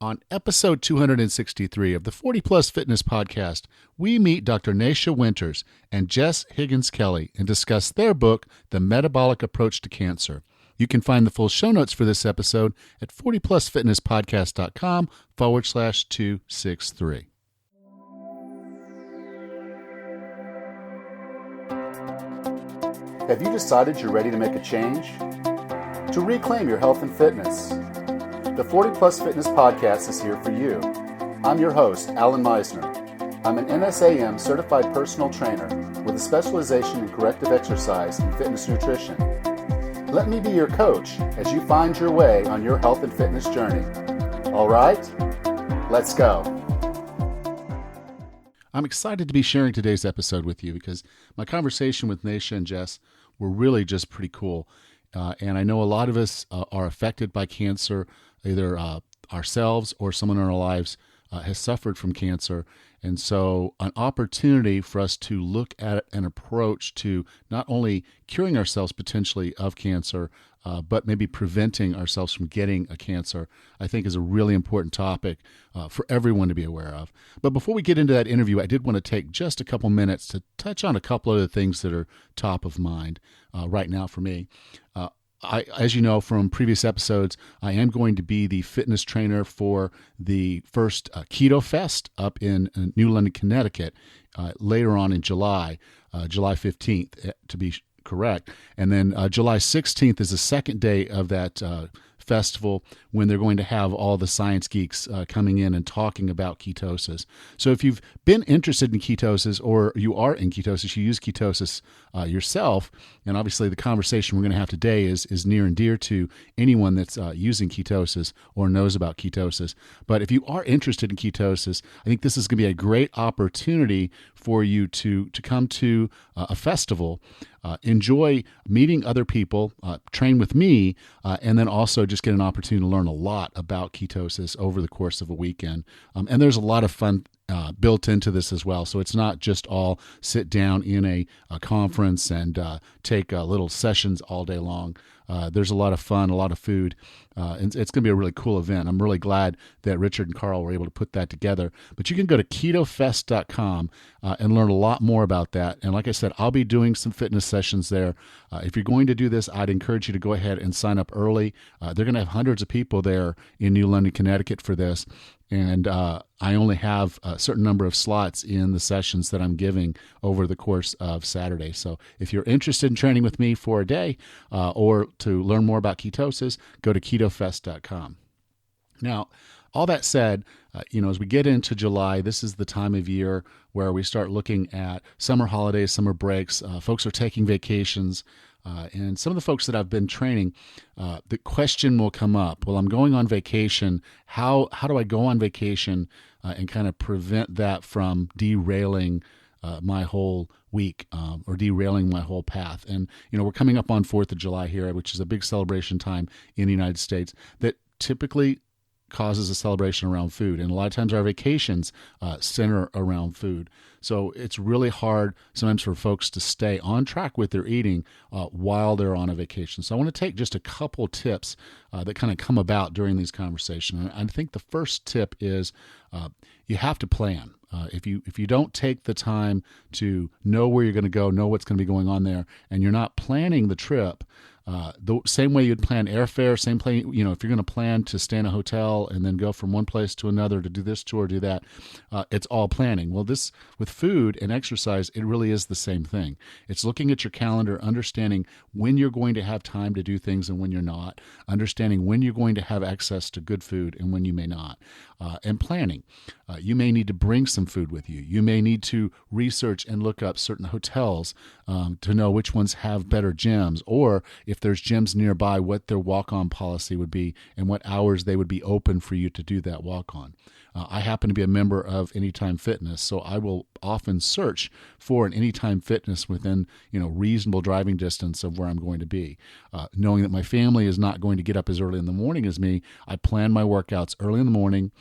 On episode 263 of the 40 Plus Fitness Podcast, we meet Dr. Nasha Winters and Jess Higgins Kelley and discuss their book, The Metabolic Approach to Cancer. You can find the full show notes for this episode at 40plusfitnesspodcast.com/263. Have you decided you're ready to make a change? To reclaim your health and fitness? The 40 Plus Fitness Podcast is here for you. I'm your host, Alan Meisner. I'm an NSAM certified personal trainer with a specialization in corrective exercise and fitness nutrition. Let me be your coach as you find your way on your health and fitness journey. All right, let's go. I'm excited to be sharing today's episode with you because my conversation with Nasha and Jess were really just pretty cool. And I know a lot of us are affected by cancer, either ourselves or someone in our lives has suffered from cancer. And so an opportunity for us to look at an approach to not only curing ourselves potentially of cancer, but maybe preventing ourselves from getting a cancer, I think is a really important topic for everyone to be aware of. But before we get into that interview, I did want to take just a couple minutes to touch on a couple of the things that are top of mind right now for me. As you know from previous episodes, I am going to be the fitness trainer for the first Keto Fest up in New London, Connecticut, later on in July 15th to be correct. And then July 16th is the second day of that festival when they're going to have all the science geeks coming in and talking about ketosis. So if you've been interested in ketosis or you are in ketosis, you use ketosis yourself, and obviously the conversation we're going to have today is near and dear to anyone that's using ketosis or knows about ketosis. But if you are interested in ketosis, I think this is going to be a great opportunity for you to come to a festival, enjoy meeting other people, train with me, and then also just get an opportunity to learn a lot about ketosis over the course of a weekend. And there's a lot of fun built into this as well. So it's not just all sit down in a conference and take little sessions all day long. There's a lot of fun, a lot of food. And it's going to be a really cool event. I'm really glad that Richard and Carl were able to put that together. But you can go to ketofest.com and learn a lot more about that. And like I said, I'll be doing some fitness sessions there. If you're going to do this, I'd encourage you to go ahead and sign up early. They're going to have hundreds of people there in New London, Connecticut for this. And I only have a certain number of slots in the sessions that I'm giving over the course of Saturday. So if you're interested in training with me for a day or to learn more about ketosis, go to ketofest.com. Now, all that said, as we get into July, this is the time of year where we start looking at summer holidays, summer breaks. Folks are taking vacations. And some of the folks that I've been training, the question will come up, well, I'm going on vacation. How do I go on vacation and kind of prevent that from derailing my whole week or derailing my whole path? And, we're coming up on 4th of July here, which is a big celebration time in the United States that typically causes a celebration around food. And a lot of times our vacations center around food. So it's really hard sometimes for folks to stay on track with their eating while they're on a vacation. So I want to take just a couple tips that kind of come about during these conversations. And I think the first tip is you have to plan. If you don't take the time to know where you're going to go, know what's going to be going on there, and you're not planning the trip, the same way you'd plan airfare, same plan, if you're going to plan to stay in a hotel and then go from one place to another to do this tour, do that, it's all planning. Well, this with food and exercise, it really is the same thing. It's looking at your calendar, understanding when you're going to have time to do things and when you're not, understanding when you're going to have access to good food and when you may not, and planning. You may need to bring some food with you. You may need to research and look up certain hotels to know which ones have better gyms, or if there's gyms nearby, what their walk-on policy would be and what hours they would be open for you to do that walk-on. I happen to be a member of Anytime Fitness, so I will often search for an Anytime Fitness within reasonable driving distance of where I'm going to be. Knowing that my family is not going to get up as early in the morning as me, I plan my workouts early in the morning.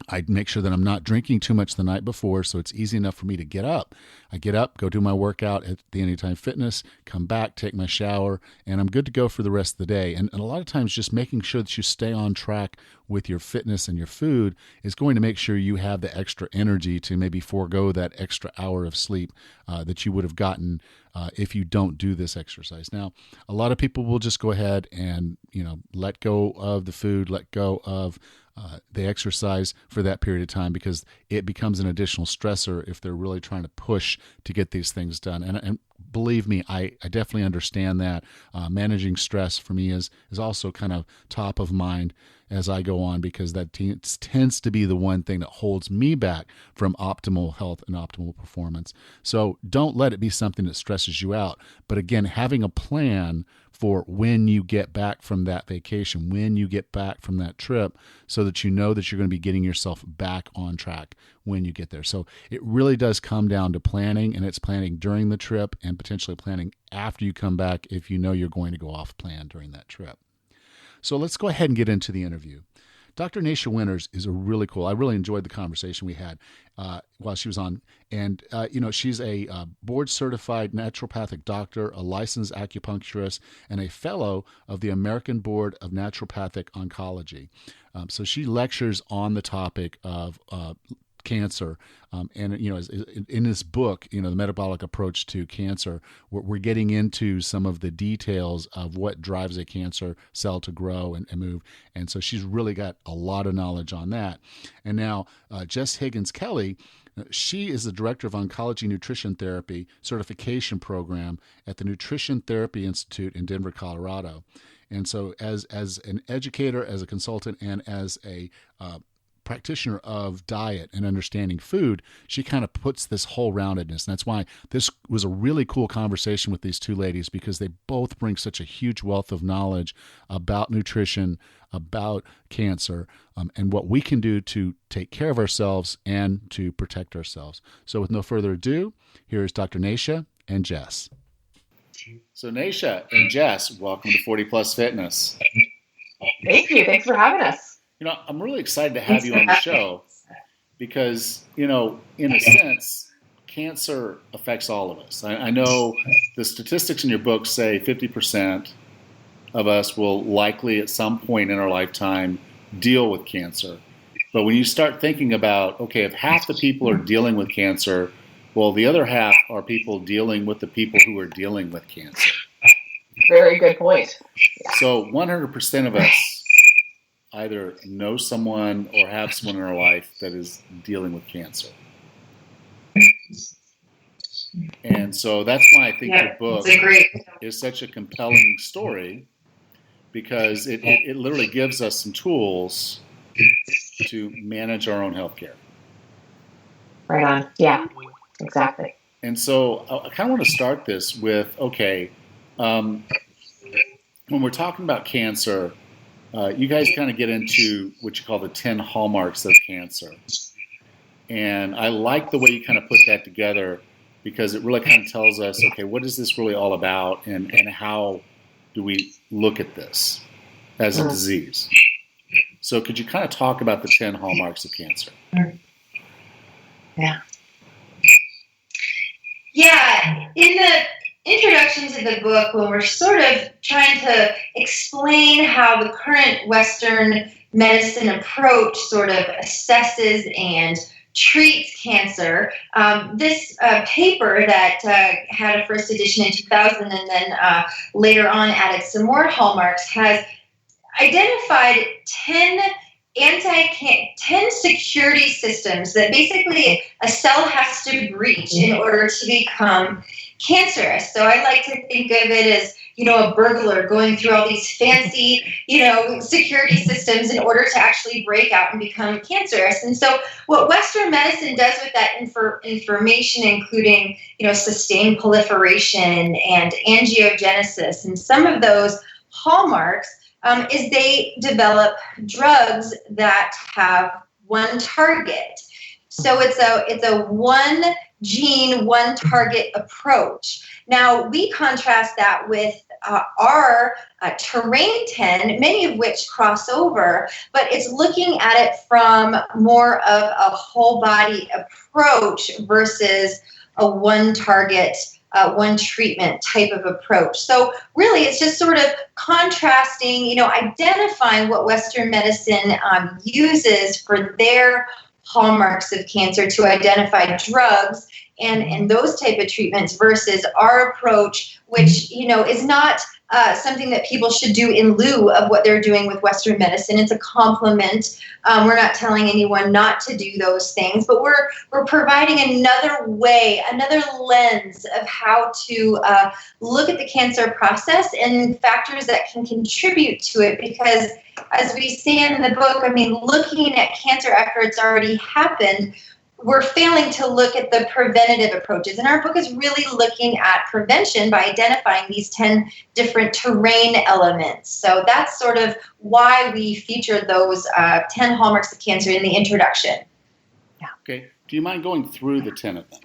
I make sure that I'm not drinking too much the night before, so it's easy enough for me to get up. I get up, go do my workout at the Anytime Fitness, come back, take my shower, and I'm good to go for the rest of the day. And a lot of times just making sure that you stay on track with your fitness and your food is going to make sure you have the extra energy to maybe forego that extra hour of sleep that you would have gotten if you don't do this exercise. Now, a lot of people will just go ahead and, let go of the food, let go of the exercise for that period of time, because it becomes an additional stressor if they're really trying to push to get these things done. And believe me, I definitely understand that. Managing stress for me is also kind of top of mind as I go on, because that tends to be the one thing that holds me back from optimal health and optimal performance. So don't let it be something that stresses you out. But again, having a plan for when you get back from that vacation, when you get back from that trip, so that you know that you're going to be getting yourself back on track when you get there. So it really does come down to planning, and it's planning during the trip and potentially planning after you come back if you know you're going to go off plan during that trip. So let's go ahead and get into the interview. Dr. Nasha Winters is a really cool. I really enjoyed the conversation we had while she was on. And, she's a board-certified naturopathic doctor, a licensed acupuncturist, and a fellow of the American Board of Naturopathic Oncology. So she lectures on the topic of cancer. And in this book, the Metabolic Approach to Cancer, we're getting into some of the details of what drives a cancer cell to grow and move. And so she's really got a lot of knowledge on that. And now Jess Higgins Kelley, she is the director of Oncology Nutrition Therapy certification program at the Nutrition Therapy Institute in Denver, Colorado. And so as an educator, as a consultant, and as a practitioner of diet and understanding food, she kind of puts this whole roundedness. And that's why this was a really cool conversation with these two ladies, because they both bring such a huge wealth of knowledge about nutrition, about cancer, and what we can do to take care of ourselves and to protect ourselves. So with no further ado, here is Dr. Nasha and Jess. So Nasha and Jess, welcome to 40 Plus Fitness. Thank you. Thanks for having us. I'm really excited to have you on the show because, in a sense, cancer affects all of us. I know the statistics in your book say 50% of us will likely at some point in our lifetime deal with cancer. But when you start thinking about, okay, if half the people are dealing with cancer, well, the other half are people dealing with the people who are dealing with cancer. Very good point. So 100% of us either know someone or have someone in our life that is dealing with cancer. And so that's why I think your book is such a compelling story, because it literally gives us some tools to manage our own healthcare. Right on. Yeah, exactly. And so I kind of want to start this with, okay, when we're talking about cancer, you guys kind of get into what you call the 10 hallmarks of cancer. And I like the way you kind of put that together, because it really kind of tells us, okay, what is this really all about, and how do we look at this as a disease? So could you kind of talk about the 10 hallmarks of cancer? Yeah. Yeah, in the introduction to the book, when we're sort of trying to explain how the current Western medicine approach sort of assesses and treats cancer, this paper that had a first edition in 2000 and then later on added some more hallmarks has identified 10 security systems that basically a cell has to breach in order to become cancerous. So I like to think of it as, a burglar going through all these fancy, security systems in order to actually break out and become cancerous. And so what Western medicine does with that information, including, sustained proliferation and angiogenesis, and some of those hallmarks, is they develop drugs that have one target. So it's a one gene, one target approach. Now we contrast that with our terrain 10, many of which cross over, but it's looking at it from more of a whole body approach versus a one target one treatment type of approach. So really, it's just sort of contrasting, identifying what Western medicine uses for their hallmarks of cancer to identify drugs and those type of treatments versus our approach, which, is not something that people should do in lieu of what they're doing with Western medicine. It's a complement. We're not telling anyone not to do those things, but we're providing another way, another lens of how to look at the cancer process and factors that can contribute to it. Because as we say in the book, looking at cancer after it's already happened, we're failing to look at the preventative approaches. And our book is really looking at prevention by identifying these 10 different terrain elements. So that's sort of why we featured those 10 hallmarks of cancer in the introduction. Yeah. Okay. Do you mind going through the 10 of them?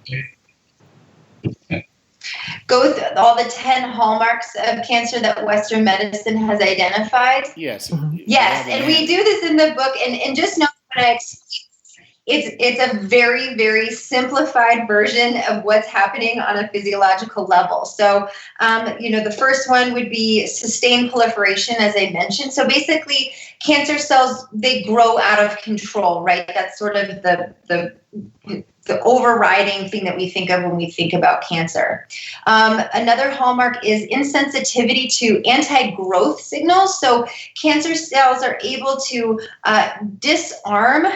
Go through all the 10 hallmarks of cancer that Western medicine has identified? Yes. Yes. And we do this in the book. And just know when I explain, it's a very, very simplified version of what's happening on a physiological level. So, the first one would be sustained proliferation, as I mentioned. So basically, cancer cells, they grow out of control, right? That's sort of the overriding thing that we think of when we think about cancer. Another hallmark is insensitivity to anti-growth signals. So cancer cells are able to disarm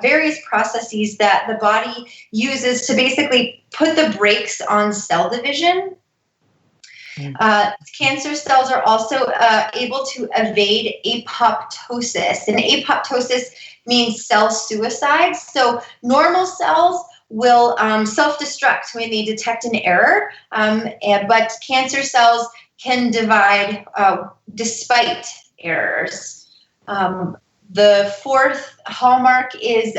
various processes that the body uses to basically put the brakes on cell division. Cancer cells are also able to evade apoptosis, and apoptosis means cell suicide. So normal cells will self-destruct when they detect an error, but cancer cells can divide despite errors. The fourth hallmark is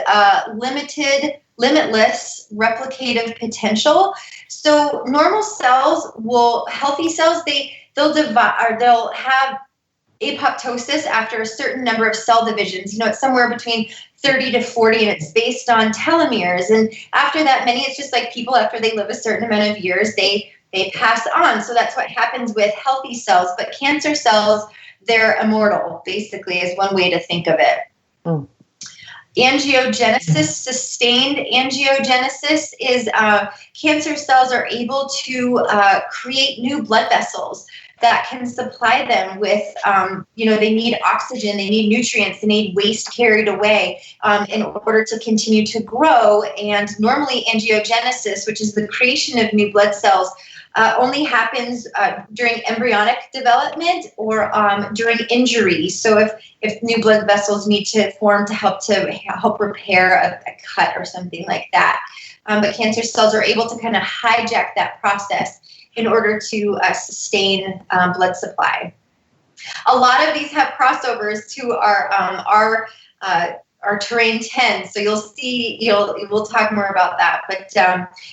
limitless replicative potential. So normal cells healthy cells, they'll divide, or they'll have apoptosis after a certain number of cell divisions. It's somewhere between 30 to 40, and it's based on telomeres. And after that many, it's just like people, after they live a certain amount of years, they pass on. So that's what happens with healthy cells. But cancer cells, they're immortal, basically, is one way to think of it. Angiogenesis, sustained angiogenesis, is cancer cells are able to create new blood vessels that can supply them with, they need oxygen, they need nutrients, they need waste carried away in order to continue to grow. And normally angiogenesis, which is the creation of new blood cells, only happens during embryonic development or during injury. So if new blood vessels need to form to help repair a cut or something like that. But cancer cells are able to kind of hijack that process in order to sustain blood supply. A lot of these have crossovers to our terrain 10. So you'll see, we'll talk more about that. But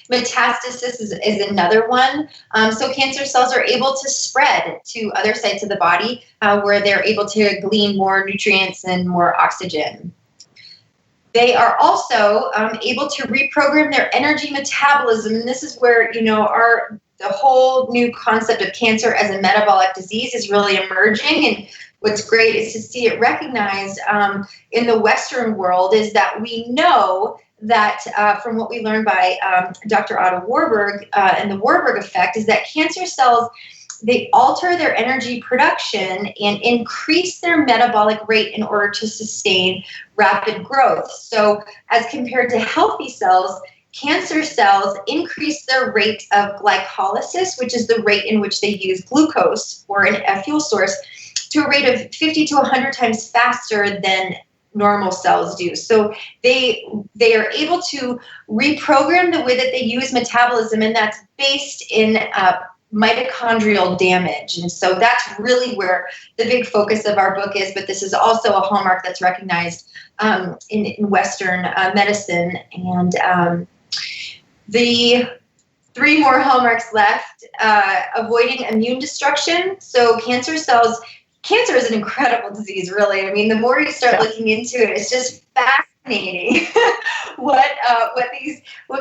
metastasis is another one. So cancer cells are able to spread to other sites of the body where they're able to glean more nutrients and more oxygen. They are also able to reprogram their energy metabolism. And this is where, the whole new concept of cancer as a metabolic disease is really emerging. And what's great is to see it recognized in the Western world is that we know that from what we learned by Dr. Otto Warburg and the Warburg effect is that cancer cells, they alter their energy production and increase their metabolic rate in order to sustain rapid growth. So as compared to healthy cells, cancer cells increase their rate of glycolysis, which is the rate in which they use glucose or a fuel source, to a rate of 50 to 100 times faster than normal cells do. So they are able to reprogram the way that they use metabolism, and that's based in mitochondrial damage. And so that's really where the big focus of our book is, but this is also a hallmark that's recognized in Western medicine. And the three more hallmarks left, avoiding immune destruction. So cancer is an incredible disease, really. I mean, the more you start looking into it, it's just fascinating fascinating what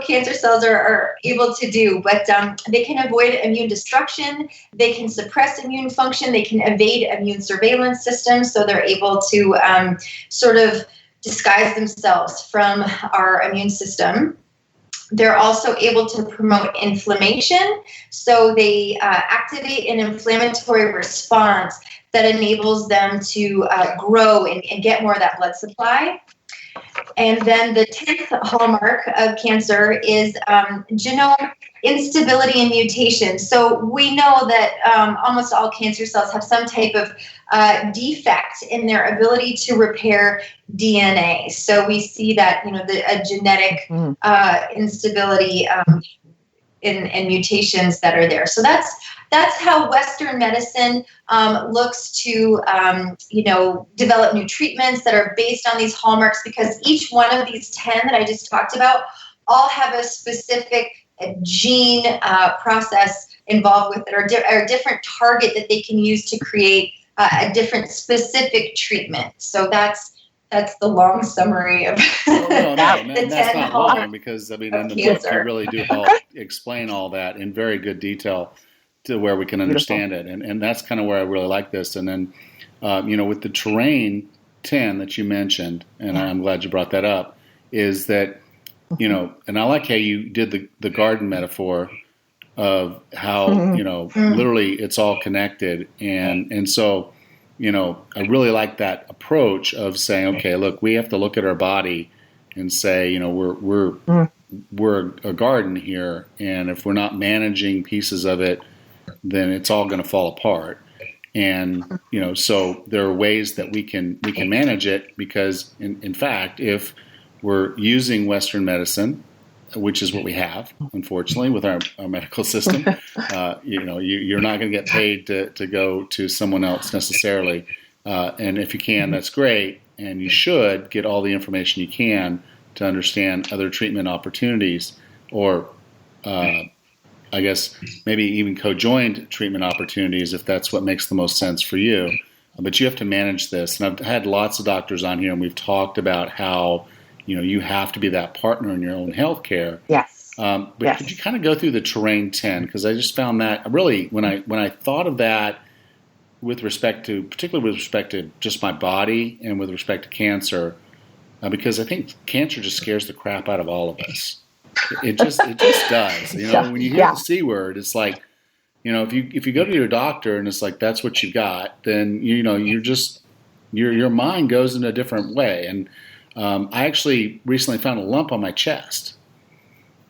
cancer cells are able to do. But they can avoid immune destruction, they can suppress immune function, they can evade immune surveillance systems, so they're able to sort of disguise themselves from our immune system. They're also able to promote inflammation, so they activate an inflammatory response that enables them to grow and get more of that blood supply. And then the 10th hallmark of cancer is genome instability and mutation. So we know that almost all cancer cells have some type of defect in their ability to repair DNA. So we see that, the genetic instability and mutations that are there. So that's how Western medicine looks to, develop new treatments that are based on these hallmarks, because each one of these 10 that I just talked about all have a specific gene process involved with it, or a different target that they can use to create a different specific treatment. So that's the long summary of that's not long, because in the book you really do help explain all that in very good detail to where we can understand it, and that's kind of where I really like this. And then with the terrain 10 that you mentioned, and I'm glad you brought that up, is that and I like how you did the garden metaphor of how literally it's all connected, and so I really like that approach of saying, okay, look, we have to look at our body and say, we're a garden here, and if we're not managing pieces of it, then it's all going to fall apart. And so there are ways that we can manage it, because in fact, if we're using Western medicine, which is what we have, unfortunately, with our medical system, you're not going to get paid to go to someone else necessarily. And if you can, that's great. And you should get all the information you can to understand other treatment opportunities, or I guess maybe even co-joined treatment opportunities, if that's what makes the most sense for you. But you have to manage this. And I've had lots of doctors on here, and we've talked about how you have to be that partner in your own healthcare. Yes. But could you kind of go through the terrain 10? Because I just found that really, when I thought of that, particularly with respect to just my body and with respect to cancer, because I think cancer just scares the crap out of all of us. It just does. When you hear the C word, it's like, if you go to your doctor and it's like that's what you got, then your mind goes in a different way. And I actually recently found a lump on my chest,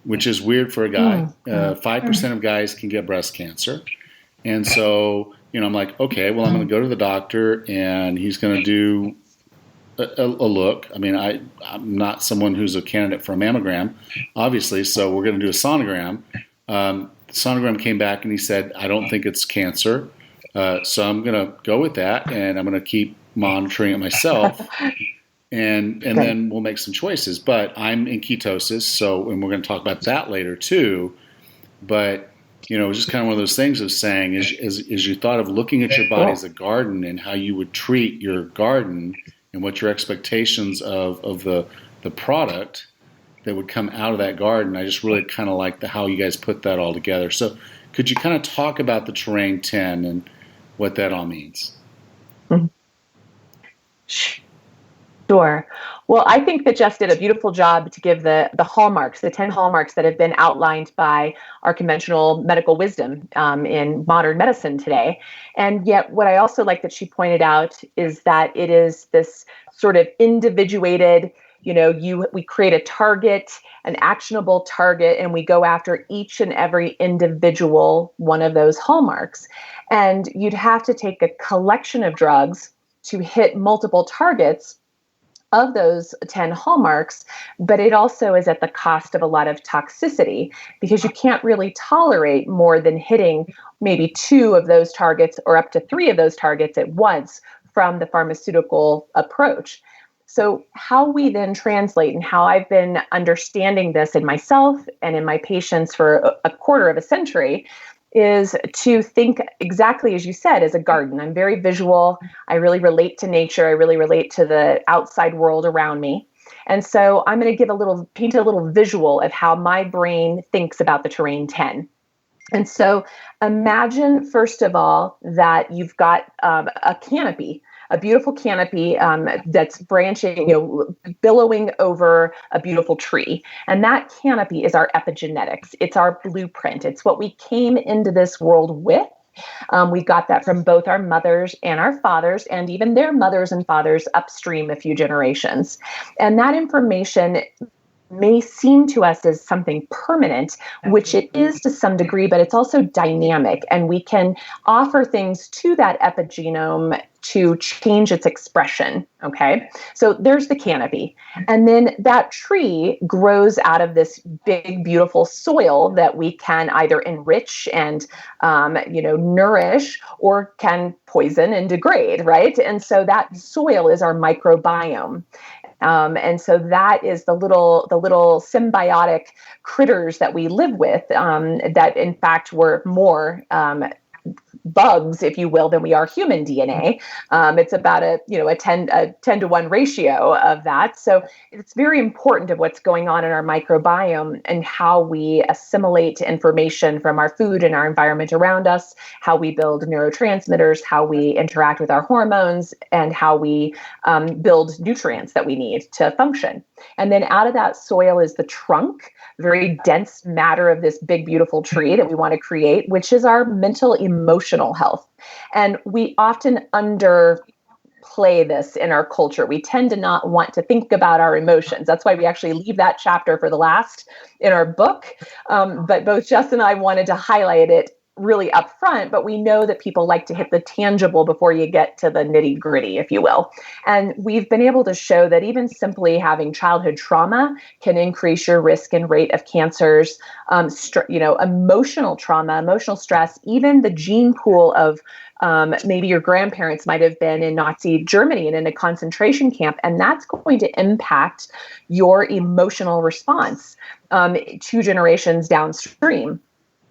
which is weird for a guy. 5% of guys can get breast cancer. And so, I'm like, okay, well, I'm going to go to the doctor, and he's going to do a look. I mean, I'm not someone who's a candidate for a mammogram, obviously, so we're going to do a sonogram. The sonogram came back, and he said, I don't think it's cancer. So I'm going to go with that, and I'm going to keep monitoring it myself. And then we'll make some choices. But I'm in ketosis, and we're going to talk about that later too. But it's just kind of one of those things of saying, is you thought of looking at your body as a garden and how you would treat your garden and what your expectations of the product that would come out of that garden. I just really kind of like how you guys put that all together. So could you kind of talk about the terrain 10 and what that all means? Sure. Well, I think that Jess did a beautiful job to give the hallmarks, the 10 hallmarks that have been outlined by our conventional medical wisdom in modern medicine today. And yet what I also like that she pointed out is that it is this sort of individuated, we create a target, an actionable target, and we go after each and every individual one of those hallmarks. And you'd have to take a collection of drugs to hit multiple targets of those 10 hallmarks, but it also is at the cost of a lot of toxicity, because you can't really tolerate more than hitting maybe 2 of those targets or up to 3 of those targets at once from the pharmaceutical approach. So how we then translate, and how I've been understanding this in myself and in my patients for a quarter of a century, is to think exactly as you said, as a garden. I'm very visual. I really relate to nature. I really relate to the outside world around me. And so I'm going to paint a little visual of how my brain thinks about the terrain 10. And so imagine, first of all, that you've got a canopy, a beautiful canopy that's branching, billowing over a beautiful tree. And that canopy is our epigenetics. It's our blueprint. It's what we came into this world with. We got that from both our mothers and our fathers, and even their mothers and fathers upstream a few generations. And that information may seem to us as something permanent, which it is to some degree, but it's also dynamic. And we can offer things to that epigenome to change its expression. Okay. So there's the canopy. And then that tree grows out of this big, beautiful soil that we can either enrich and, nourish, or can poison and degrade. Right. And so that soil is our microbiome. And so that is the little symbiotic critters that we live with, that in fact were more bugs, if you will, than we are human DNA. It's about a 10 to 1 ratio of that. So it's very important of what's going on in our microbiome and how we assimilate information from our food and our environment around us, how we build neurotransmitters, how we interact with our hormones, and how we build nutrients that we need to function. And then out of that soil is the trunk, very dense matter of this big, beautiful tree that we want to create, which is our mental, emotional health. And we often underplay this in our culture. We tend to not want to think about our emotions. That's why we actually leave that chapter for the last in our book. But both Jess and I wanted to highlight it really upfront, but we know that people like to hit the tangible before you get to the nitty gritty, if you will. And we've been able to show that even simply having childhood trauma can increase your risk and rate of cancers, emotional trauma, emotional stress, even the gene pool of maybe your grandparents might have been in Nazi Germany and in a concentration camp, and that's going to impact your emotional response 2 generations downstream.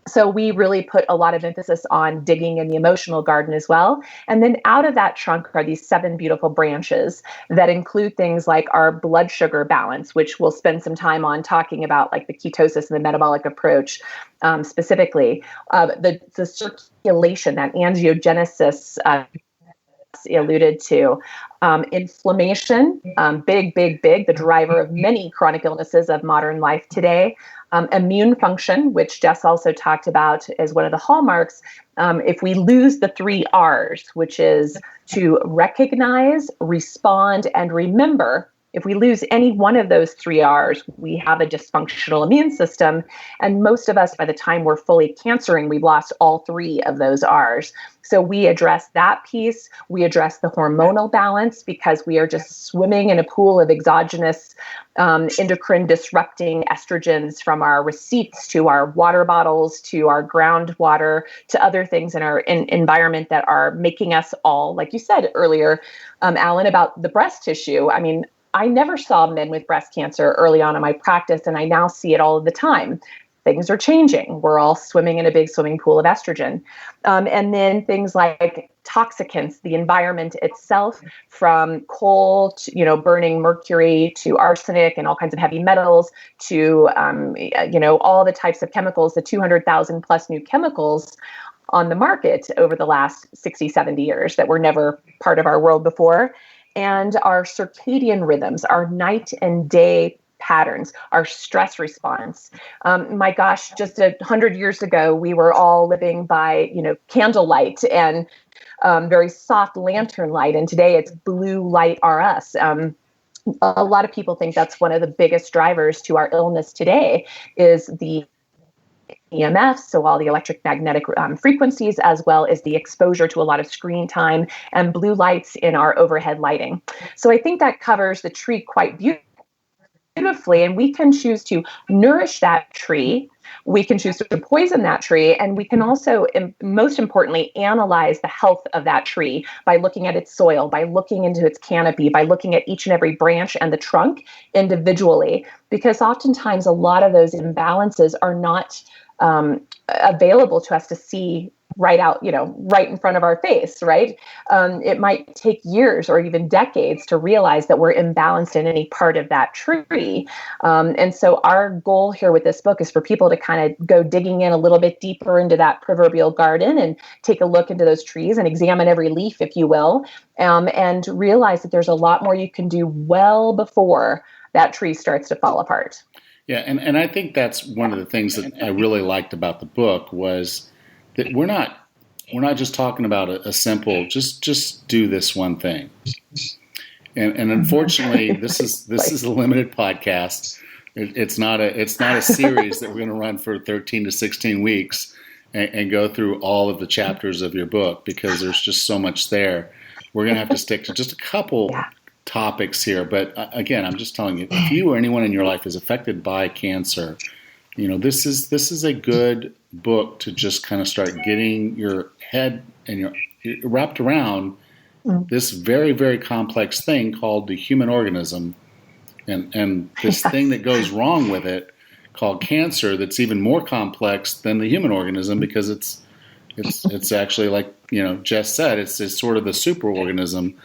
So we really put a lot of emphasis on digging in the emotional garden as well. And then out of that trunk are these 7 beautiful branches that include things like our blood sugar balance, which we'll spend some time on talking about, like the ketosis and the metabolic approach specifically. The circulation, that angiogenesis alluded to, inflammation, big, the driver of many chronic illnesses of modern life today. Immune function, which Jess also talked about as one of the hallmarks. If we lose the 3 R's, which is to recognize, respond, and remember, if we lose any one of those 3 R's, we have a dysfunctional immune system. And most of us, by the time we're fully cancering, we've lost all 3 of those R's. So we address that piece. We address the hormonal balance because we are just swimming in a pool of exogenous endocrine disrupting estrogens, from our receipts to our water bottles to our groundwater to other things in our environment that are making us all, like you said earlier, Alan, about the breast tissue. I mean, I never saw men with breast cancer early on in my practice, and I now see it all of the time. Things are changing. We're all swimming in a big swimming pool of estrogen. And then things like toxicants, the environment itself, from coal to, burning mercury to arsenic and all kinds of heavy metals to, all the types of chemicals, the 200,000 plus new chemicals on the market over the last 60, 70 years that were never part of our world before. And our circadian rhythms, our night and day patterns, our stress response. My gosh, just 100 years ago, we were all living by, candlelight and very soft lantern light. And today it's blue light RS. A lot of people think that's one of the biggest drivers to our illness today is the EMFs, so all the electromagnetic frequencies, as well as the exposure to a lot of screen time and blue lights in our overhead lighting. So I think that covers the tree quite beautifully, and we can choose to nourish that tree. We can choose to poison that tree, and we can also, most importantly, analyze the health of that tree by looking at its soil, by looking into its canopy, by looking at each and every branch and the trunk individually, because oftentimes a lot of those imbalances are not available to us to see right out, right in front of our face, right? It might take years or even decades to realize that we're imbalanced in any part of that tree. And so our goal here with this book is for people to kind of go digging in a little bit deeper into that proverbial garden and take a look into those trees and examine every leaf, if you will, and realize that there's a lot more you can do well before that tree starts to fall apart. Yeah, and I think that's one of the things that I really liked about the book was that we're not just talking about a simple just do this one thing. And unfortunately, this is a limited podcast. It's not a series that we're going to run for 13 to 16 weeks and go through all of the chapters of your book, because there's just so much there. We're going to have to stick to just a couple topics here. But again, I'm just telling you, if you or anyone in your life is affected by cancer, this is a good book to just kind of start getting your head and your wrapped around this very, very complex thing called the human organism, and this thing that goes wrong with it called cancer, that's even more complex than the human organism, because it's actually, like Jess said, it's sort of the superorganism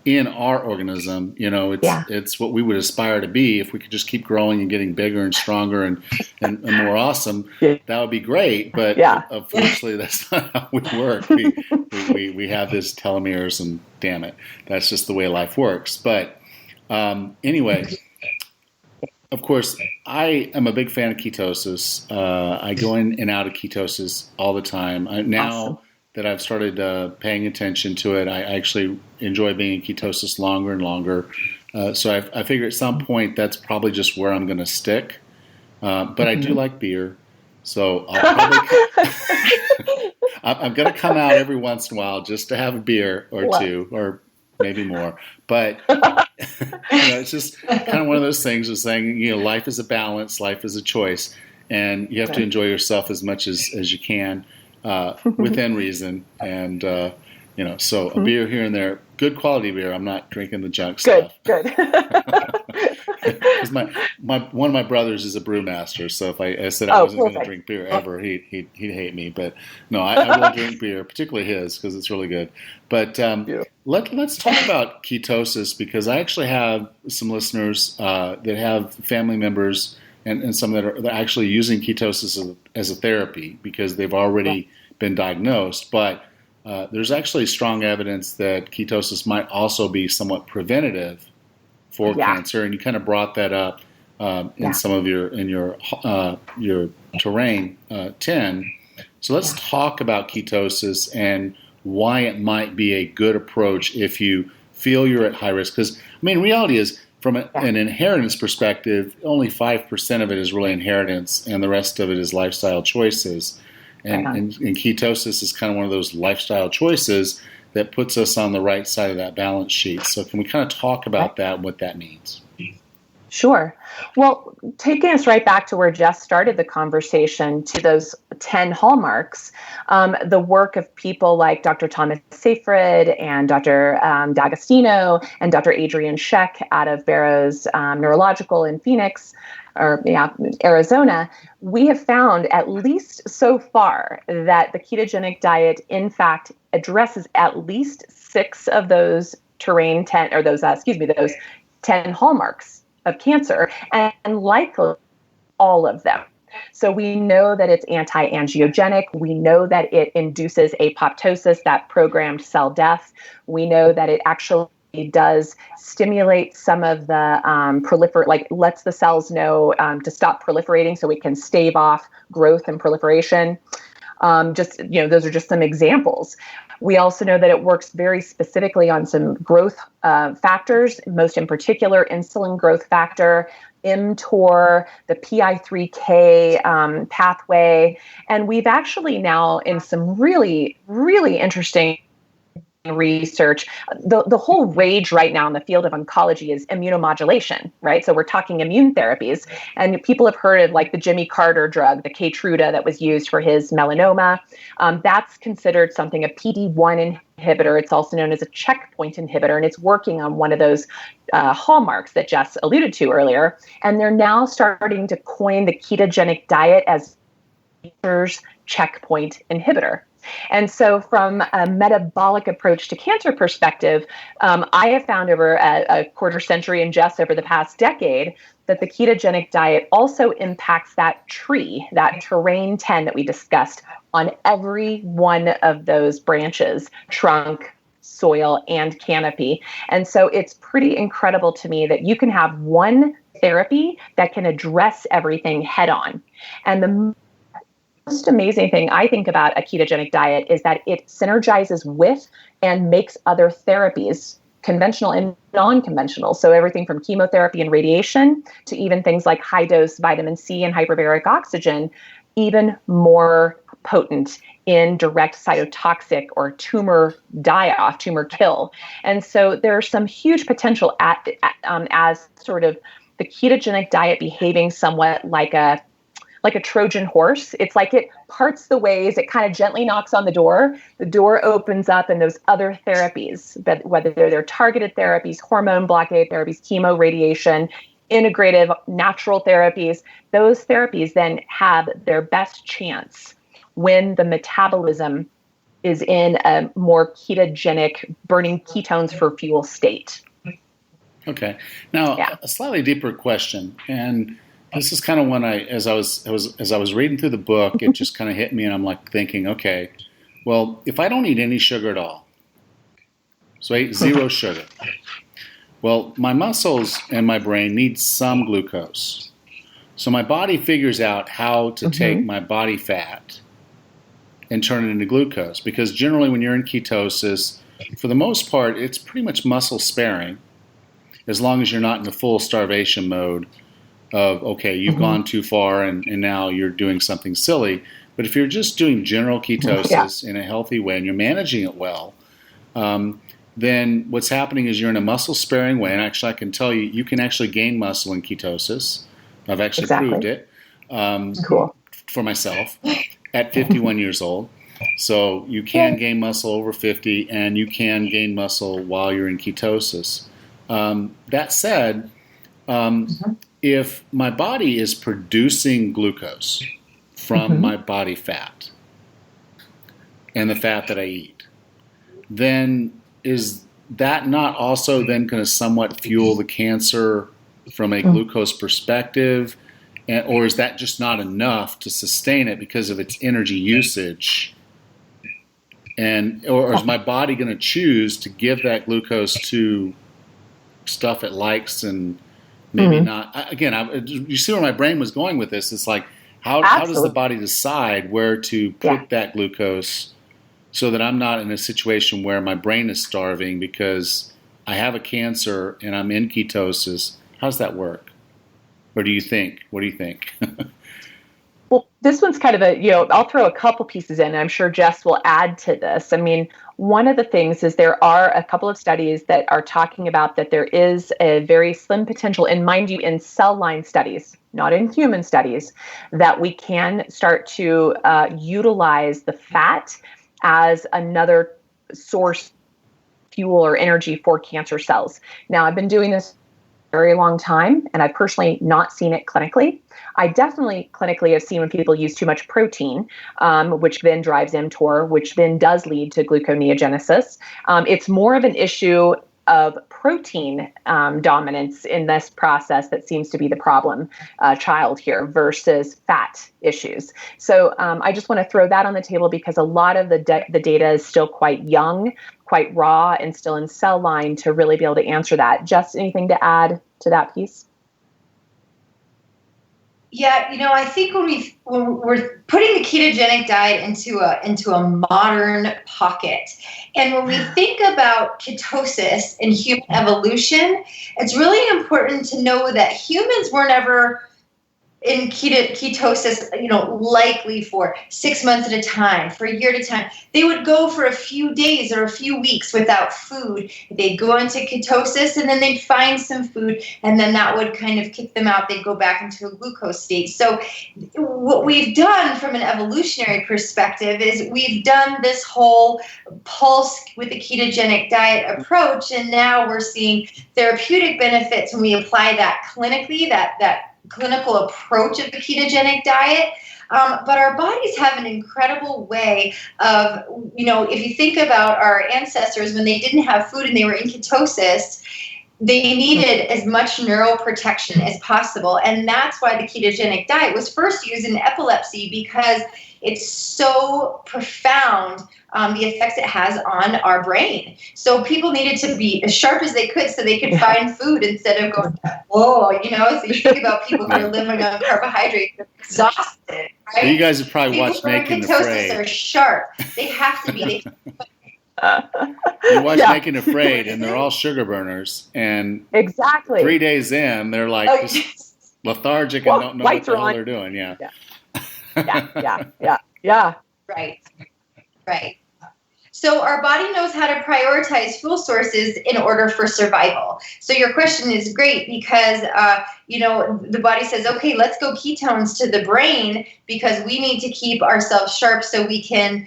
in our organism. It's what we would aspire to be if we could just keep growing and getting bigger and stronger and more awesome. That would be great, but unfortunately that's not how we work. We have this telomeres, and damn it, that's just the way life works. But anyway, of course, I am a big fan of ketosis. I go in and out of ketosis all the time. Now that I've started paying attention to it, I actually enjoy being in ketosis longer and longer. So I figure at some point that's probably just where I'm going to stick. But I do like beer, so I'll probably I'm going to come out every once in a while just to have a beer or two, or maybe more. But it's just kind of one of those things of saying, life is a balance, life is a choice, and you have to enjoy yourself as much as you can. Within reason, and so a beer here and there, good quality beer. I'm not drinking the junk stuff. Good. Because one of my brothers is a brewmaster, so if I said I wasn't going to drink beer ever, he'd hate me. But no, I will drink beer, particularly his, because it's really good. But let's talk about ketosis, because I actually have some listeners that have family members and some that are actually using ketosis as a therapy because they've already been diagnosed. But there's actually strong evidence that ketosis might also be somewhat preventative for cancer, and you kind of brought that up in some of your terrain 10. So let's talk about ketosis and why it might be a good approach if you feel you're at high risk. Because reality is, from an inheritance perspective, only 5% of it is really inheritance, and the rest of it is lifestyle choices. And ketosis is kind of one of those lifestyle choices that puts us on the right side of that balance sheet. So can we kind of talk about that and what that means? Sure. Well, taking us right back to where Jess started the conversation, to those 10 hallmarks, the work of people like Dr. Thomas Seyfried and Dr. D'Agostino and Dr. Adrian Scheck out of Barrows Neurological in Phoenix, Arizona, we have found, at least so far, that the ketogenic diet, in fact, addresses at least 6 of those those 10 hallmarks of cancer, and likely all of them. So we know that it's anti-angiogenic. We know that it induces apoptosis, that programmed cell death. We know that it actually does stimulate some of the lets the cells know to stop proliferating, so we can stave off growth and proliferation. Those are just some examples. We also know that it works very specifically on some growth factors, most in particular insulin growth factor, mTOR, the PI3K pathway. And we've actually now, in some really, really interesting research, the whole rage right now in the field of oncology is immunomodulation, right? So we're talking immune therapies, and people have heard of like the Jimmy Carter drug, the Keytruda, that was used for his melanoma. That's considered something, a PD-1 inhibitor. It's also known as a checkpoint inhibitor, and it's working on one of those hallmarks that Jess alluded to earlier. And they're now starting to coin the ketogenic diet as cancer's checkpoint inhibitor. And so from a metabolic approach to cancer perspective, I have found over a quarter century and just over the past decade that the ketogenic diet also impacts that tree, that terrain 10 that we discussed, on every one of those branches, trunk, soil, and canopy. And so it's pretty incredible to me that you can have one therapy that can address everything head on. And the most amazing thing I think about a ketogenic diet is that it synergizes with and makes other therapies, conventional and non-conventional. So everything from chemotherapy and radiation to even things like high dose vitamin C and hyperbaric oxygen, even more potent in direct cytotoxic or tumor die-off, tumor kill. And so there's some huge potential as sort of the ketogenic diet behaving somewhat like a Trojan horse. It's like it parts the ways, it kind of gently knocks on the door opens up, and those other therapies, but whether they're targeted therapies, hormone blockade therapies, chemo, radiation, integrative natural therapies, those therapies then have their best chance when the metabolism is in a more ketogenic, burning ketones for fuel state. Okay. Now, a slightly deeper question, and this is kind of when as I was reading through the book, it just kind of hit me, and I'm like thinking, okay, well, if I don't eat any sugar at all, so I eat zero sugar, well, my muscles and my brain need some glucose. So my body figures out how to take my body fat and turn it into glucose, because generally when you're in ketosis, for the most part, it's pretty much muscle sparing, as long as you're not in the full starvation mode of, okay, you've gone too far and now you're doing something silly. But if you're just doing general ketosis in a healthy way and you're managing it well, then what's happening is you're in a muscle-sparing way. And actually, I can tell you, you can actually gain muscle in ketosis. I've actually proved it for myself at 51 years old. So you can gain muscle over 50, and you can gain muscle while you're in ketosis. That said, if my body is producing glucose from my body fat and the fat that I eat, then is that not also then going to somewhat fuel the cancer from a glucose perspective? Or is that just not enough to sustain it because of its energy usage? Or is my body going to choose to give that glucose to stuff it likes and maybe not? Again, you see where my brain was going with this. It's like, how does the body decide where to put that glucose so that I'm not in a situation where my brain is starving because I have a cancer and I'm in ketosis? How does that work? What do you think? Well, this one's kind of I'll throw a couple pieces in, and I'm sure Jess will add to this. I mean, one of the things is there are a couple of studies that are talking about that there is a very slim potential, and mind you, in cell line studies, not in human studies, that we can start to utilize the fat as another source, fuel, or energy for cancer cells. Now, I've been doing this very long time, and I've personally not seen it clinically. I definitely clinically have seen when people use too much protein, which then drives mTOR, which then does lead to gluconeogenesis. It's more of an issue of protein dominance in this process that seems to be the problem child here versus fat issues. So I just want to throw that on the table because a lot of the data is still quite young, quite raw, and still in cell line to really be able to answer that. Just anything to add to that piece? Yeah, I think when we're putting the ketogenic diet into a modern pocket, and when we think about ketosis and human evolution, it's really important to know that humans were never in ketosis, likely for 6 months at a time, for a year at a time. They would go for a few days or a few weeks without food. They'd go into ketosis, and then they'd find some food, and then that would kind of kick them out. They'd go back into a glucose state. So what we've done from an evolutionary perspective is we've done this whole pulse with the ketogenic diet approach, and now we're seeing therapeutic benefits when we apply that clinically, that clinical approach of the ketogenic diet. But our bodies have an incredible way of, if you think about our ancestors, when they didn't have food and they were in ketosis, they needed as much neuroprotection as possible. And that's why the ketogenic diet was first used in epilepsy, because it's so profound, the effects it has on our brain. So people needed to be as sharp as they could so they could find food instead of going, whoa, so you think about people who are living on carbohydrates, they're exhausted, right? Well, you guys have probably people watched Making a Afraid. Ketosis are sharp. They have to be. You watch Making Afraid, and they're all sugar burners. And exactly 3 days in, they're like just lethargic and don't know what the hell they're doing. Yeah. Yeah. Right. So our body knows how to prioritize fuel sources in order for survival. So your question is great because, the body says, okay, let's go ketones to the brain because we need to keep ourselves sharp so we can,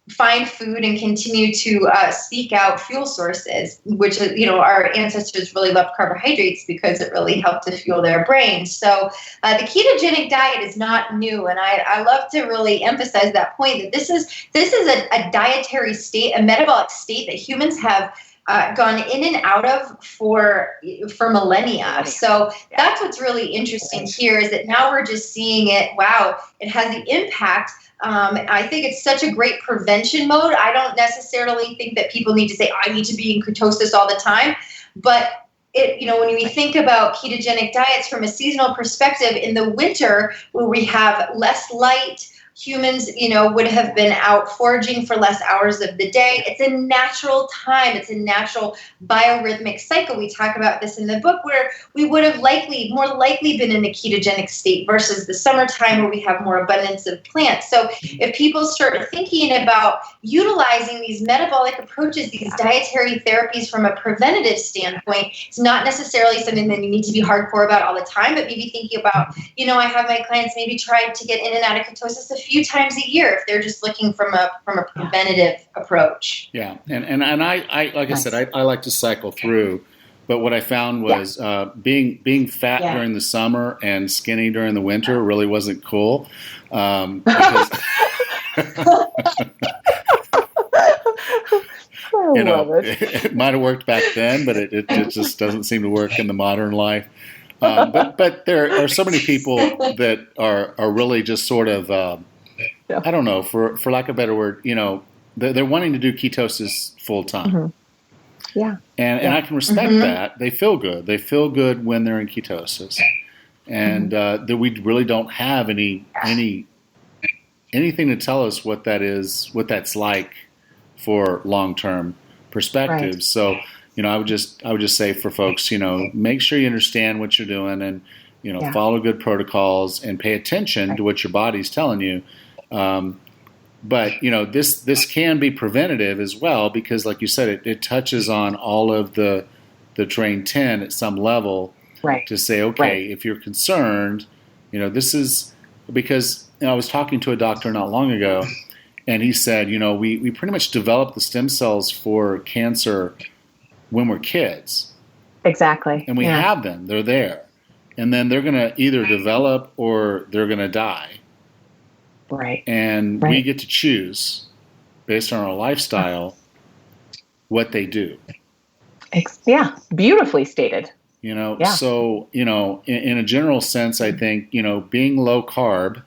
find food and continue to seek out fuel sources, which, our ancestors really loved carbohydrates because it really helped to fuel their brain. So the ketogenic diet is not new. And I love to really emphasize that point that this is a dietary state, a metabolic state that humans have gone in and out of for millennia. So that's what's really interesting here is that now we're just seeing it. Wow, it has the impact. I think it's such a great prevention mode. I don't necessarily think that people need to say, I need to be in ketosis all the time. But when we think about ketogenic diets from a seasonal perspective, in the winter where we have less light, humans, would have been out foraging for less hours of the day. It's a natural time. It's a natural biorhythmic cycle. We talk about this in the book where we would have more likely been in a ketogenic state versus the summertime where we have more abundance of plants. So if people start thinking about utilizing these metabolic approaches, these dietary therapies from a preventative standpoint, it's not necessarily something that you need to be hardcore about all the time, but maybe thinking about, I have my clients maybe try to get in and out of ketosis a few times a year if they're just looking from a preventative approach. Yeah, and I like I said, I like to cycle through, but what I found was being fat during the summer and skinny during the winter really wasn't cool. Because it might have worked back then, but it just doesn't seem to work in the modern life. But there are so many people that are really just sort of I don't know, for lack of a better word, they're wanting to do ketosis full time. Mm-hmm. Yeah. And I can respect that. They feel good. They feel good when they're in ketosis. And that we really don't have anything to tell us what that is, what that's like for long-term perspective. Right. So, I would just say for folks, make sure you understand what you're doing and, follow good protocols and pay attention to what your body's telling you. But this can be preventative as well because, like you said, it touches on all of the train 10 at some level. Right. To say, okay, if you're concerned, this is because I was talking to a doctor not long ago, and he said, we pretty much develop the stem cells for cancer when we're kids. Exactly. And we have them; they're there, and then they're going to either develop or they're going to die. Right. And we get to choose, based on our lifestyle, what they do. Beautifully stated. So, in a general sense, I think, being low carb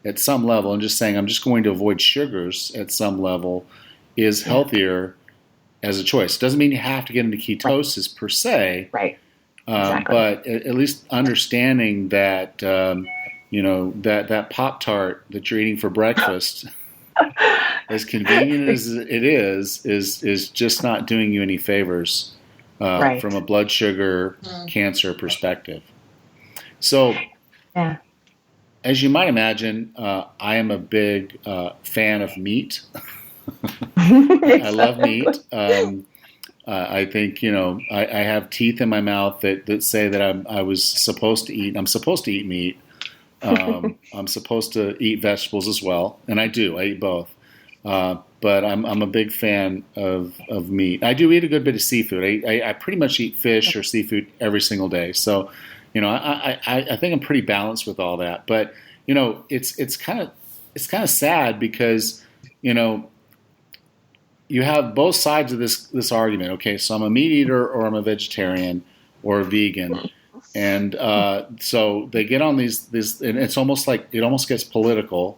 at some level and just saying I'm just going to avoid sugars at some level is healthier as a choice. Doesn't mean you have to get into ketosis per se. Right. Exactly. But at least understanding that, that Pop-Tart that you're eating for breakfast, as convenient as it is just not doing you any favors from a blood sugar cancer perspective. So, as you might imagine, I am a big fan of meat. I love meat. I think, I have teeth in my mouth that say that I'm supposed to eat meat. I'm supposed to eat vegetables as well, and I do. I eat both. But I'm a big fan of meat. I do eat a good bit of seafood. I pretty much eat fish or seafood every single day. So, I think I'm pretty balanced with all that. But it's kind of sad because you have both sides of this argument. Okay, so I'm a meat eater, or I'm a vegetarian, or a vegan, and so they get on these, and it's almost like it almost gets political.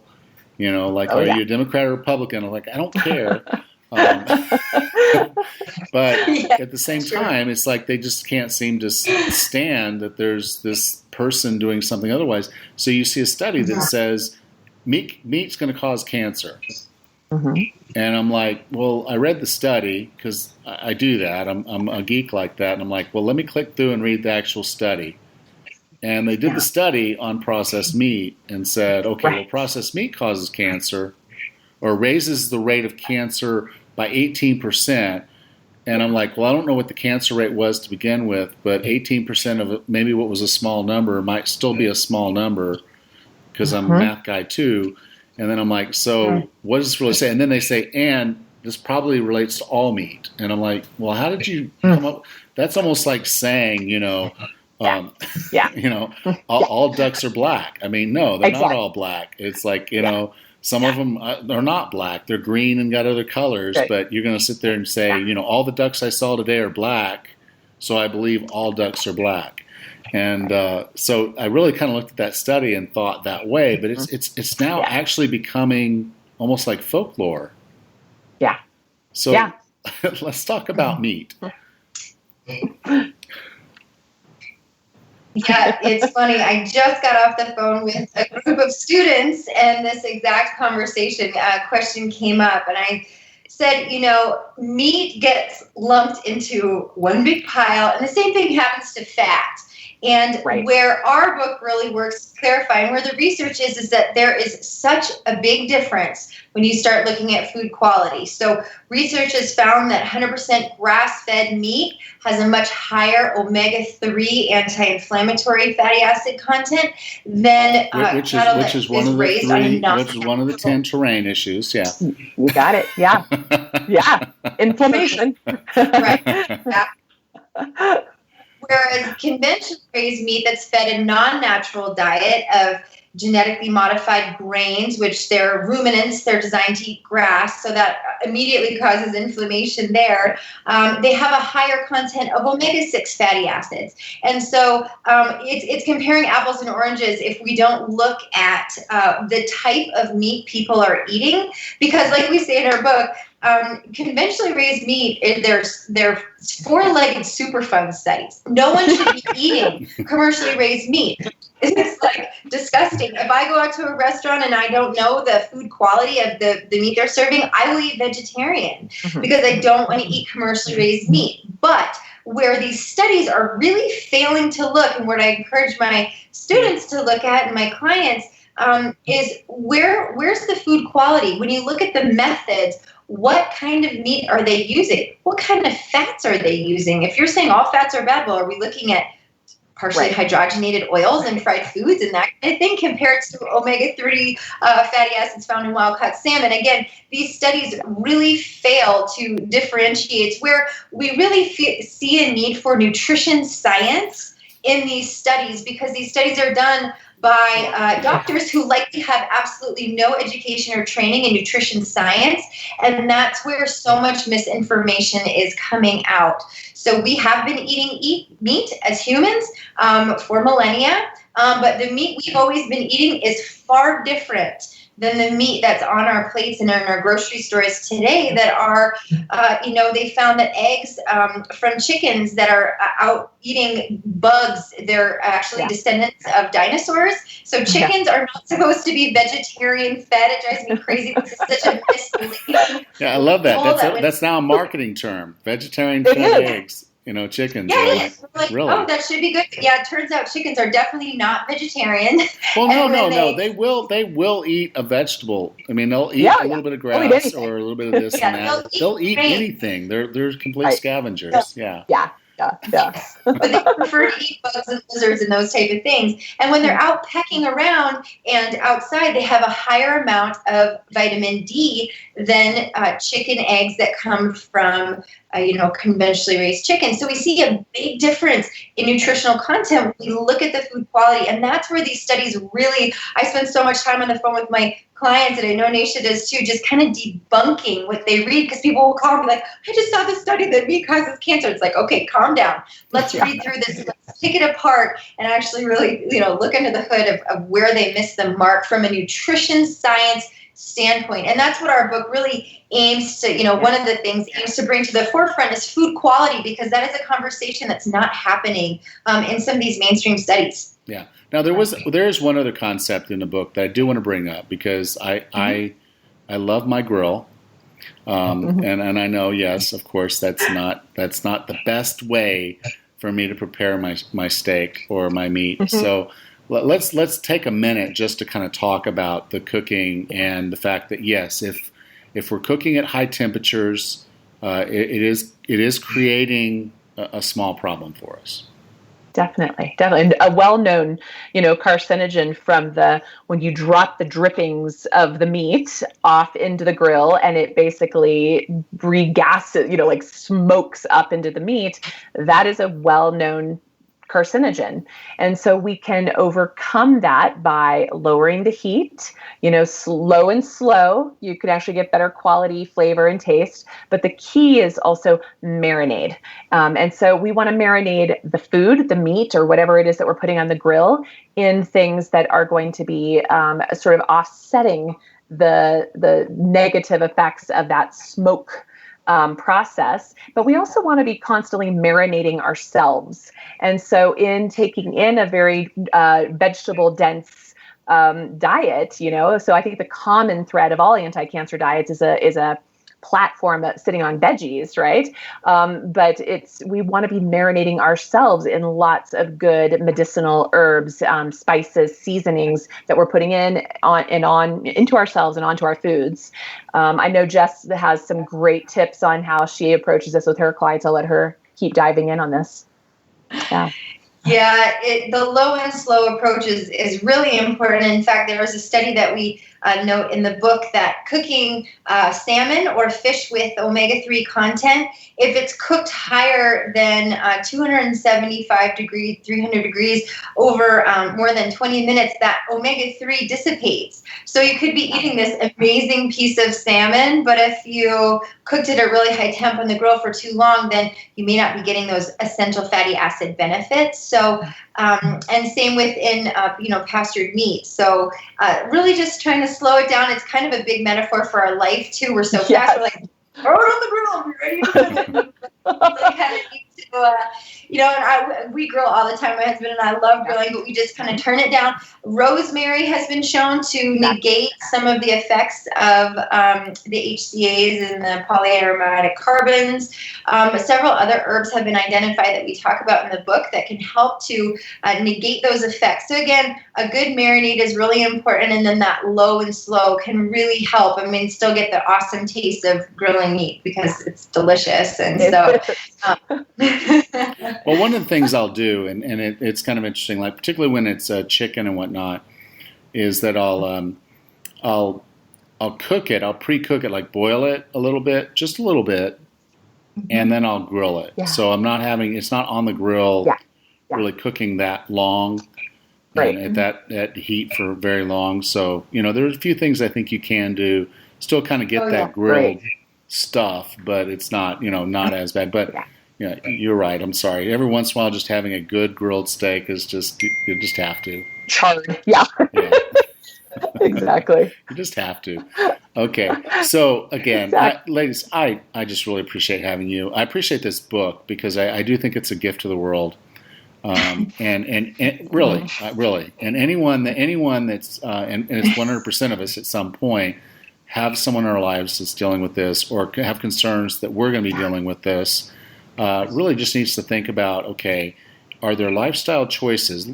Are you a Democrat or Republican? I'm like, I don't care. But at the same time, it's like they just can't seem to stand that there's this person doing something otherwise. So you see a study that says meat's going to cause cancer. Mm-hmm. And I'm like, well, I read the study because I do that. I'm a geek like that. And I'm like, well, let me click through and read the actual study. And they did the study on processed meat and said, okay, well, processed meat causes cancer or raises the rate of cancer by 18%. And I'm like, well, I don't know what the cancer rate was to begin with, but 18% of it, maybe what was a small number, might still be a small number because I'm a math guy too. And then I'm like, so what does this really say? And then they say, and this probably relates to all meat. And I'm like, well, how did you come up? That's almost like saying, all ducks are black. I mean, no, they're not all black. It's like, some of them are not black. They're green and got other colors, but you're going to sit there and say, all the ducks I saw today are black, so I believe all ducks are black. And so I really kind of looked at that study and thought that way, but it's now actually becoming almost like folklore. Yeah. So let's talk about meat. Yeah, it's funny. I just got off the phone with a group of students, and this exact question came up, and I said, meat gets lumped into one big pile, and the same thing happens to fat. And where our book really works clarifying, where the research is that there is such a big difference when you start looking at food quality. So research has found that 100% grass-fed meat has a much higher omega-3 anti-inflammatory fatty acid content than cattle which is one of the 10 terrain issues. Yeah, you got it. Yeah, inflammation. Right. Yeah. Whereas conventionally raised meat that's fed a non-natural diet of genetically modified grains, which they're ruminants, they're designed to eat grass, so that immediately causes inflammation there. They have a higher content of omega-6 fatty acids. And so it's comparing apples and oranges if we don't look at the type of meat people are eating, because like we say in our book, conventionally raised meat, they're four-legged Superfund studies. No one should be eating commercially raised meat. It's like disgusting. If I go out to a restaurant and I don't know the food quality of the meat they're serving, I will eat vegetarian because I don't want to eat commercially raised meat. But where these studies are really failing to look, and what I encourage my students to look at and my clients, is where's the food quality? When you look at the methods, what kind of meat are they using? What kind of fats are they using? If you're saying all fats are bad, well, are we looking at partially hydrogenated oils and fried foods and that kind of thing compared to omega-3 fatty acids found in wild-caught salmon? Again, these studies really fail to differentiate where we really see a need for nutrition science in these studies, because these studies are done by doctors who likely have absolutely no education or training in nutrition science, and that's where so much misinformation is coming out. So we have been eating meat as humans for millennia, but the meat we've always been eating is far different than the meat that's on our plates and in our grocery stores today that are, they found that eggs from chickens that are out eating bugs, they're actually descendants of dinosaurs. So chickens are not supposed to be vegetarian fed. It drives me crazy. This is such a misleading. Yeah, I love that. That's now a marketing term, vegetarian fed eggs. Chickens. Yeah, like, really? Oh, that should be good. But yeah, it turns out chickens are definitely not vegetarian. Well, no. They will eat a vegetable. I mean, they'll eat a little bit of grass or a little bit of this and that. They'll eat anything. They're complete scavengers. Yeah. But they prefer to eat bugs and lizards and those type of things. And when they're out pecking around and outside, they have a higher amount of vitamin D than chicken eggs that come from conventionally raised chicken. So we see a big difference in nutritional content when we look at the food quality. And that's where these studies really, I spend so much time on the phone with my clients, and I know Nasha does too, just kind of debunking what they read, because people will call me like, I just saw this study that meat causes cancer. It's like, okay, calm down. Let's read through this. Let's pick it apart and actually really, look under the hood of where they missed the mark from a nutrition science standpoint. And that's what our book really aims to, one of the things it aims to bring to the forefront is food quality, because that is a conversation that's not happening in some of these mainstream studies. Yeah. Now there is one other concept in the book that I do want to bring up, because I love my grill. And I know, yes, of course, that's not the best way for me to prepare my steak or my meat. So let's take a minute just to kind of talk about the cooking and the fact that, yes, if we're cooking at high temperatures, it is creating a small problem for us. Definitely. And a well-known, carcinogen from when you drop the drippings of the meat off into the grill and it basically regases, like smokes up into the meat, that is a well-known carcinogen. And so we can overcome that by lowering the heat, slow and slow. You could actually get better quality, flavor, and taste. But the key is also marinade. And so we want to marinate the food, the meat, or whatever it is that we're putting on the grill in things that are going to be sort of offsetting the negative effects of that smoke process, but we also want to be constantly marinating ourselves. And so in taking in a very vegetable dense diet, so I think the common thread of all anti-cancer diets is a platform that's sitting on veggies, right? But we want to be marinating ourselves in lots of good medicinal herbs, spices, seasonings that we're putting into ourselves and onto our foods. I know Jess has some great tips on how she approaches this with her clients. I'll let her keep diving in on this. Yeah. Yeah, the low and slow approach is really important. In fact, there was a study that we note in the book that cooking salmon or fish with omega-3 content, if it's cooked higher than 275 degrees, 300 degrees over more than 20 minutes, that omega-3 dissipates. So you could be eating this amazing piece of salmon, but if you cooked it at really high temp on the grill for too long, then you may not be getting those essential fatty acid benefits. So, and same within, pastured meat. So really just trying to slow it down. It's kind of a big metaphor for our life too. We're so fast. We're like, throw it on the grill. We're ready to cook it. Kind of need to, and we grill all the time. My husband and I love grilling, but we just kind of turn it down. Rosemary has been shown to negate some of the effects of the HCAs and the polyaromatic carbons. Several other herbs have been identified that we talk about in the book that can help to negate those effects. So again, a good marinade is really important, and then that low and slow can really help. I mean, still get the awesome taste of grilling meat because it's delicious. And so well, one of the things I'll do, and it's kind of interesting, like particularly when it's chicken and whatnot, is that I'll cook it, I'll pre-cook it, like boil it a little bit, just a little bit, and then I'll grill it. Yeah. So it's not on the grill really cooking that long, right, and at that heat for very long. So, there's a few things I think you can do, still kind of get that grilled stuff, but it's not, not as bad. But yeah, you're right. I'm sorry. Every once in a while, just having a good grilled steak is you just have to. Charred. Yeah. Exactly. You just have to. Okay. So again, ladies, I just really appreciate having you. I appreciate this book because I do think it's a gift to the world. And really, and anyone that's and it's 100% of us at some point have someone in our lives that's dealing with this or have concerns that we're going to be dealing with this. Really just needs to think about, okay, are there lifestyle choices,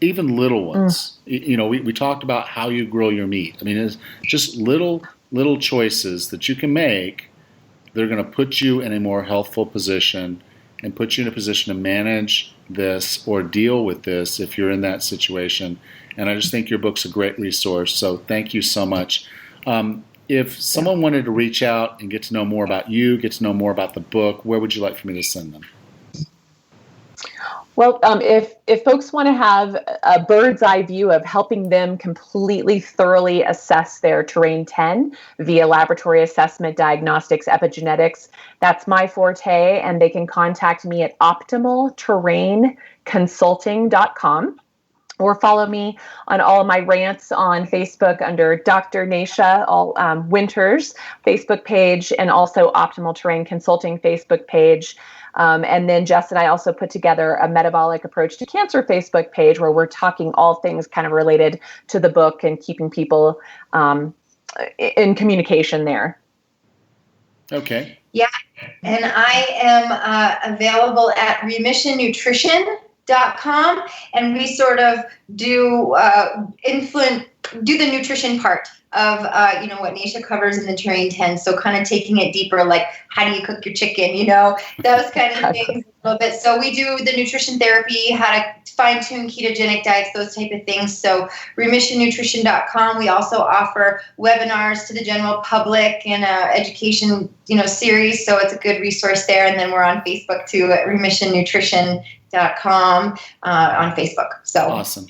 even little ones? We talked about how you grill your meat. I mean, it's just little choices that you can make that are going to put you in a more healthful position and put you in a position to manage this or deal with this if you're in that situation. And I just think your book's a great resource. So thank you so much. if someone wanted to reach out and get to know more about you, get to know more about the book, where would you like for me to send them? Well, if folks want to have a bird's eye view of helping them completely, thoroughly assess their terrain 10 via laboratory assessment, diagnostics, epigenetics, that's my forte. And they can contact me at optimalterrainconsulting.com. Or follow me on all of my rants on Facebook under Dr. Nasha, all Winters Facebook page, and also Optimal Terrain Consulting Facebook page. And then Jess and I also put together a Metabolic Approach to Cancer Facebook page where we're talking all things kind of related to the book and keeping people in communication there. Okay. Yeah. And I am available at remissionnutrition.com, and we sort of do do the nutrition part of what Nasha covers in the Terrain 10. So kind of taking it deeper, like how do you cook your chicken, those kind of things a little bit. So we do the nutrition therapy, how to fine-tune ketogenic diets, those type of things. So remissionnutrition.com. We also offer webinars to the general public and education series. So it's a good resource there. And then we're on Facebook too at remissionnutrition.com on Facebook. So awesome.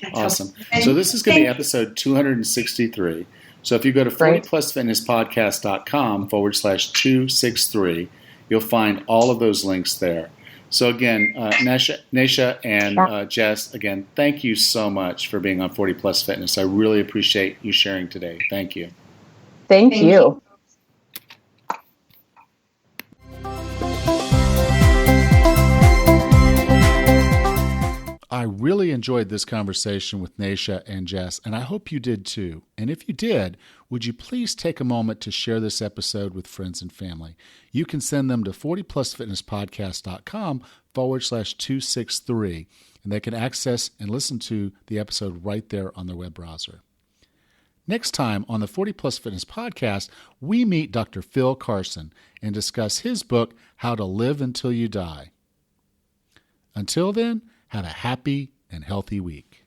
So this is going to be episode 263. So if you go to 40plusfitnesspodcast.com/263, you'll find all of those links there. So again, Nasha and Jess, again, thank you so much for being on 40 Plus Fitness. I really appreciate you sharing today. Thank you. Thank you. I really enjoyed this conversation with Nasha and Jess, and I hope you did too. And if you did, would you please take a moment to share this episode with friends and family? You can send them to 40plusfitnesspodcast.com/263, and they can access and listen to the episode right there on their web browser. Next time on the 40 Plus Fitness Podcast, we meet Dr. Phil Carson and discuss his book, How to Live Until You Die. Until then, have a happy and healthy week.